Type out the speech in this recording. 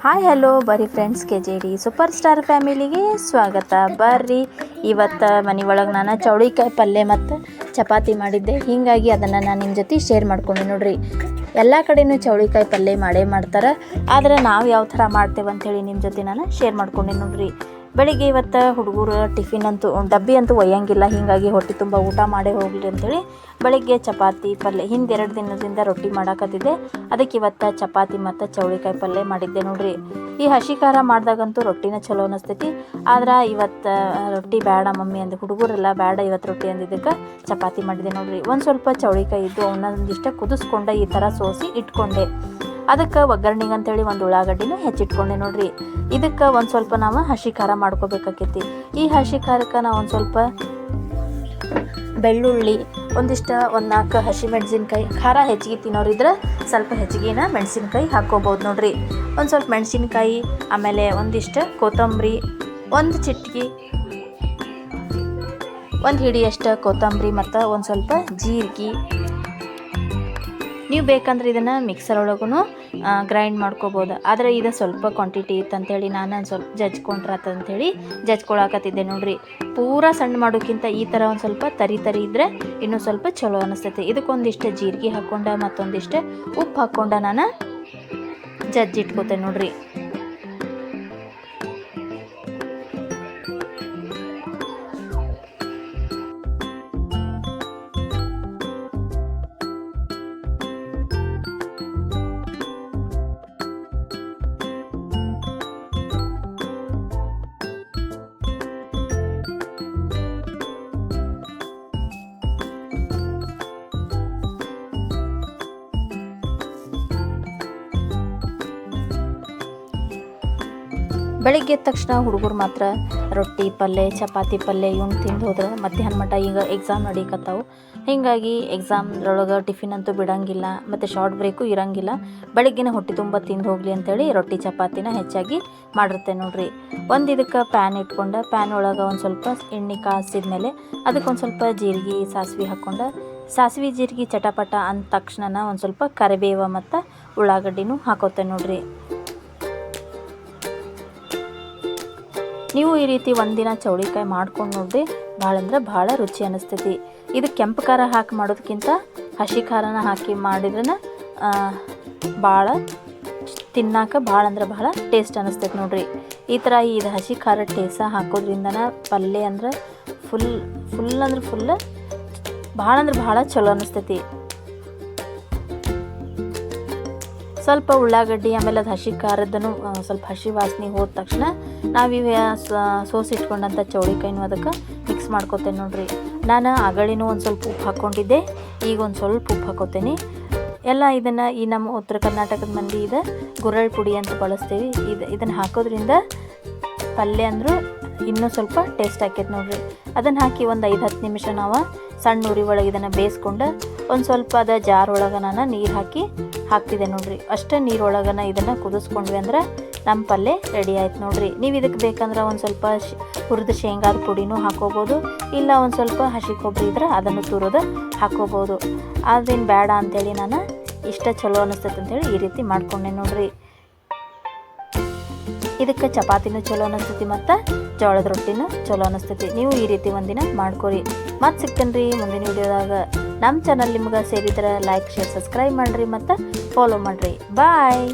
Hi hello ಬರ್ರಿ friends, KJD super star ಫ್ಯಾಮಿಲಿಗೆ ಸ್ವಾಗತ. ಬರ್ರಿ, ಇವತ್ತು ಮನೆ ಒಳಗೆ ನಾನು ಚೌಳಿಕಾಯಿ ಪಲ್ಯ ಮತ್ತು ಚಪಾತಿ ಮಾಡಿದ್ದೆ. ಹೀಗಾಗಿ ಅದನ್ನು ನಾನು ನಿಮ್ಮ ಜೊತೆ ಶೇರ್ ಮಾಡ್ಕೊಂಡೆ ನೋಡ್ರಿ. ಎಲ್ಲ ಕಡೆಯೂ ಚೌಳಿಕಾಯಿ ಪಲ್ಯ ಮಾಡೇ ಮಾಡ್ತಾರೆ, ಆದರೆ ನಾವು ಯಾವ ಥರ ಮಾಡ್ತೇವೆ ಅಂಥೇಳಿ ನಿಮ್ಮ ಜೊತೆ ನಾನು ಶೇರ್ ಮಾಡ್ಕೊಂಡೆ ನೋಡ್ರಿ. ಬೆಳಿಗ್ಗೆ ಇವತ್ತು ಹುಡುಗರು ಟಿಫಿನ್ ಅಂತೂ ಡಬ್ಬಿ ಅಂತೂ ಒಯ್ಯಂಗಿಲ್ಲ, ಹೀಗಾಗಿ ಹೊಟ್ಟೆ ತುಂಬ ಊಟ ಮಾಡೇ ಹೋಗಲಿ ಅಂಥೇಳಿ ಬೆಳಿಗ್ಗೆ ಚಪಾತಿ ಪಲ್ಯ, ಹಿಂದೆ 2 ದಿನದಿಂದ ರೊಟ್ಟಿ ಮಾಡಾಕತ್ತಿದ್ದೆ. ಅದಕ್ಕೆ ಇವತ್ತು ಚಪಾತಿ ಮತ್ತು ಚೌಳಿಕಾಯಿ ಪಲ್ಯ ಮಾಡಿದ್ದೆ ನೋಡ್ರಿ. ಈ ಹಸಿ ಖಾರ ಮಾಡಿದಾಗಂತೂ ರೊಟ್ಟಿನ ಚಲೋ ಅನಿಸ್ತೈತಿ, ಆದ್ರೆ ಇವತ್ತು ರೊಟ್ಟಿ ಬೇಡ ಮಮ್ಮಿ ಅಂದು ಹುಡುಗರೆಲ್ಲ ಬೇಡ ಇವತ್ತು ರೊಟ್ಟಿ ಅಂದಿದ್ದಕ್ಕೆ ಚಪಾತಿ ಮಾಡಿದೆ ನೋಡ್ರಿ. ಒಂದು ಸ್ವಲ್ಪ ಚೌಳಿಕಾಯಿ ಇದ್ದು ಅವನ್ನೊಂದಿಷ್ಟು ಕುದಿಸ್ಕೊಂಡೆ, ಈ ಥರ ಸೋಸಿ ಇಟ್ಕೊಂಡೆ. ಅದಕ್ಕೆ ಒಗ್ಗರಣೆಗೆ ಅಂತೇಳಿ ಒಂದು ಉಳ್ಳಾಗಡ್ಡಿನೂ ಹೆಚ್ಚಿಟ್ಕೊಂಡೆ ನೋಡ್ರಿ. ಇದಕ್ಕೆ ಒಂದು ಸ್ವಲ್ಪ ನಾವು ಹಸಿ ಖಾರ ಮಾಡ್ಕೋಬೇಕಾಕೈತಿ. ಈ ಹಸಿ ಖಾರಕ್ಕೆ ನಾವು ಒಂದು ಸ್ವಲ್ಪ ಬೆಳ್ಳುಳ್ಳಿ, ಒಂದು 4 ಹಸಿಮೆಣ್ಸಿನ್ಕಾಯಿ, ಖಾರ ಹೆಚ್ಚಿಗೆ ತಿನ್ನೋರಿದ್ರೆ ಸ್ವಲ್ಪ ಹೆಚ್ಚಿಗೆನ ಮೆಣಸಿನ್ಕಾಯಿ ಹಾಕ್ಕೋಬೋದು ನೋಡ್ರಿ. ಒಂದು ಸ್ವಲ್ಪ ಮೆಣಸಿನ್ಕಾಯಿ, ಆಮೇಲೆ ಒಂದಿಷ್ಟು ಕೊತ್ತಂಬರಿ, ಒಂದು ಚಿಟಿಕೆ, ಒಂದು ಹಿಡಿಯಷ್ಟು ಕೊತ್ತಂಬರಿ ಮತ್ತು ಒಂದು ಸ್ವಲ್ಪ ಜೀರಿಗೆ. ನೀವು ಬೇಕಂದ್ರೆ ಇದನ್ನು ಮಿಕ್ಸರ್ ಒಳಗೂ ಗ್ರೈಂಡ್ ಮಾಡ್ಕೋಬೋದು, ಆದರೆ ಇದು ಸ್ವಲ್ಪ ಕ್ವಾಂಟಿಟಿ ಇತ್ತಂಥೇಳಿ ನಾನು ಸ್ವಲ್ಪ ಜಜ್ಕೊಂಡ್ರಾತಂಥೇಳಿ ಜಜ್ಕೊಳಕತ್ತಿದ್ದೆ ನೋಡ್ರಿ. ಪೂರಾ ಸಣ್ಣ ಮಾಡೋಕ್ಕಿಂತ ಈ ಥರ ಒಂದು ಸ್ವಲ್ಪ ತರಿ ಇದ್ದರೆ ಇನ್ನೂ ಸ್ವಲ್ಪ ಚಲೋ ಅನಿಸ್ತೈತಿ. ಇದಕ್ಕೊಂದಿಷ್ಟು ಜೀರಿಗೆ ಹಾಕ್ಕೊಂಡ ಮತ್ತೊಂದಿಷ್ಟು ಉಪ್ಪು ಹಾಕ್ಕೊಂಡ ನಾನು ಜಜ್ಜಿಟ್ಕೋತೇನೆ ನೋಡ್ರಿ. ಬೆಳಿಗ್ಗೆ ಎದ್ದ ತಕ್ಷಣ ಹುಡುಗರು ಮಾತ್ರ ರೊಟ್ಟಿ ಪಲ್ಯ ಚಪಾತಿ ಪಲ್ಯ ಇವನು ತಿಂದು ಹೋದ್ರೆ ಮಧ್ಯಾಹ್ನ ಮಟ್ಟ ಈಗ ಎಕ್ಸಾಮ್ ನಡೀಕತ್ತಾವು. ಹೀಗಾಗಿ ಎಕ್ಸಾಮ್ರೊಳಗೆ ಟಿಫಿನ್ ಅಂತೂ ಬಿಡೋಂಗಿಲ್ಲ, ಮತ್ತು ಶಾರ್ಟ್ ಬ್ರೇಕು ಇರೋಂಗಿಲ್ಲ. ಬೆಳಗ್ಗಿನ ಹೊಟ್ಟೆ ತುಂಬ ತಿಂದು ಹೋಗಲಿ ಅಂಥೇಳಿ ರೊಟ್ಟಿ ಚಪಾತಿನ ಹೆಚ್ಚಾಗಿ ಮಾಡಿರುತ್ತೆ ನೋಡ್ರಿ. ಒಂದು ಇದಕ್ಕೆ ಪ್ಯಾನ್ ಇಟ್ಕೊಂಡು ಪ್ಯಾನ್ ಒಳಗೆ ಒಂದು ಸ್ವಲ್ಪ ಎಣ್ಣೆ ಕಾಸಿದ ಮೇಲೆ ಅದಕ್ಕೊಂದು ಸ್ವಲ್ಪ ಜೀರಿಗೆ ಸಾಸಿವೆ ಹಾಕ್ಕೊಂಡು, ಸಾಸಿವೆ ಜೀರಿಗೆ ಚಟಪಟ ಅಂದ ತಕ್ಷಣ ಒಂದು ಸ್ವಲ್ಪ ಕರಿಬೇವು ಮತ್ತು ಉಳ್ಳಾಗಡ್ಡಿನೂ ಹಾಕೋತೇನೆ ನೋಡ್ರಿ. ನೀವು ಈ ರೀತಿ ಒಂದಿನ ಚೌಳಿಕಾಯಿ ಮಾಡ್ಕೊಂಡು ನೋಡ್ರಿ, ಭಾಳ ಅಂದ್ರೆ ಭಾಳ ರುಚಿ ಅನ್ನಿಸ್ತೈತಿ. ಇದು ಕೆಂಪು ಖಾರ ಹಾಕಿ ಮಾಡೋದಕ್ಕಿಂತ ಹಸಿ ಖಾರನ ಹಾಕಿ ಮಾಡಿದ್ರೆ ಭಾಳ ತಿನ್ನಾಕ ಭಾಳ ಅಂದ್ರೆ ಭಾಳ ಟೇಸ್ಟ್ ಅನ್ನಿಸ್ತೈತಿ ನೋಡ್ರಿ. ಈ ಥರ ಇದು ಹಸಿ ಖಾರ ಟೇಸ್ಟ್ ಹಾಕೋದ್ರಿಂದನ ಪಲ್ಯ ಅಂದ್ರೆ ಫುಲ್ ಭಾಳ ಅಂದ್ರೆ ಭಾಳ ಚಲೋ ಅನ್ನಿಸ್ತೈತಿ. ಸ್ವಲ್ಪ ಉಳ್ಳಾಗಡ್ಡಿ ಆಮೇಲೆ ಅದು ಹಸಿ ಖಾರದನ್ನು ಸ್ವಲ್ಪ ಹಸಿ ವಾಸನೆ ಹೋದ ತಕ್ಷಣ ನಾವಿವೆ ಸೋಸಿ ಇಟ್ಕೊಂಡಂಥ ಚೌಳಿಕಾಯಿನೂ ಅದಕ್ಕೆ ಮಿಕ್ಸ್ ಮಾಡ್ಕೊತೇನೆ ನೋಡ್ರಿ. ನಾನು ಆಗಳಿನೂ ಒಂದು ಸ್ವಲ್ಪ ಉಪ್ಪು ಹಾಕ್ಕೊಂಡಿದ್ದೆ, ಈಗ ಒಂದು ಸ್ವಲ್ಪ ಉಪ್ಪು ಹಾಕೋತೇನೆ. ಎಲ್ಲ ಇದನ್ನು ಈ ನಮ್ಮ ಉತ್ತರ ಕರ್ನಾಟಕದ ಮಂದಿ ಇದು ಗುರೆಳ್ ಪುಡಿ ಅಂತ ಬಳಸ್ತೀವಿ. ಇದನ್ನು ಹಾಕೋದ್ರಿಂದ ಪಲ್ಯ ಅಂದರೂ ಇನ್ನೂ ಸ್ವಲ್ಪ ಟೇಸ್ಟ್ ಆಕೈತೆ ನೋಡ್ರಿ. ಅದನ್ನು ಹಾಕಿ ಒಂದು 5-10 ನಿಮಿಷ ನಾವು ಸಣ್ಣ ಉರಿ ಒಳಗೆ ಇದನ್ನು ಬೇಯಿಸ್ಕೊಂಡು ಒಂದು ಸ್ವಲ್ಪ ಅದ ಜಾರ್ ಒಳಗೆ ನಾನು ನೀರು ಹಾಕ್ತಿದ್ದೆ ನೋಡ್ರಿ. ಅಷ್ಟೇ ನೀರೊಳಗನ ಇದನ್ನು ಕುದಿಸ್ಕೊಂಡ್ವಿ ಅಂದ್ರೆ ನಮ್ಮ ಪಲ್ಯ ರೆಡಿ ಆಯ್ತು ನೋಡ್ರಿ. ನೀವು ಇದಕ್ಕೆ ಬೇಕಂದ್ರೆ ಒಂದು ಸ್ವಲ್ಪ ಹುರಿದ ಶೇಂಗಾದ ಪುಡಿನೂ ಹಾಕೋಬೋದು, ಇಲ್ಲ ಒಂದು ಸ್ವಲ್ಪ ಹಸಿ ಕೊಬ್ಬರಿ ಇದ್ರೆ ಅದನ್ನು ತುರಿದು ಹಾಕೋಬೋದು. ಅದೇನು ಬೇಡ ಅಂಥೇಳಿ ನಾನು ಇಷ್ಟ ಚಲೋ ಅನ್ನಿಸ್ತೈತೆ ಅಂಥೇಳಿ ಈ ರೀತಿ ಮಾಡ್ಕೊಂಡೆ ನೋಡ್ರಿ. ಇದಕ್ಕೆ ಚಪಾತಿನೂ ಚಲೋ ಅನ್ನಿಸ್ತೈತಿ ಮತ್ತು ಜೋಳದ ರೊಟ್ಟಿನೂ ಚಲೋ ಅನ್ನಿಸ್ತೈತಿ. ನೀವು ಈ ರೀತಿ ಒಂದಿನ ಮಾಡ್ಕೊರಿ. ಮತ್ತೆ ಸಿಗ್ತೇನೆ ಮುಂದಿನ ವಿಡಿಯೋದಾಗ. ನಮ್ಮ ಚಾನಲ್ ನಿಮ್ಗೆ ಸೇರಿದ್ರೆ ಲೈಕ್ ಶೇರ್ ಸಬ್ಸ್ಕ್ರೈಬ್ ಮಾಡಿರಿ ಮತ್ತು ಫಾಲೋ ಮಾಡಿರಿ. ಬಾಯ್.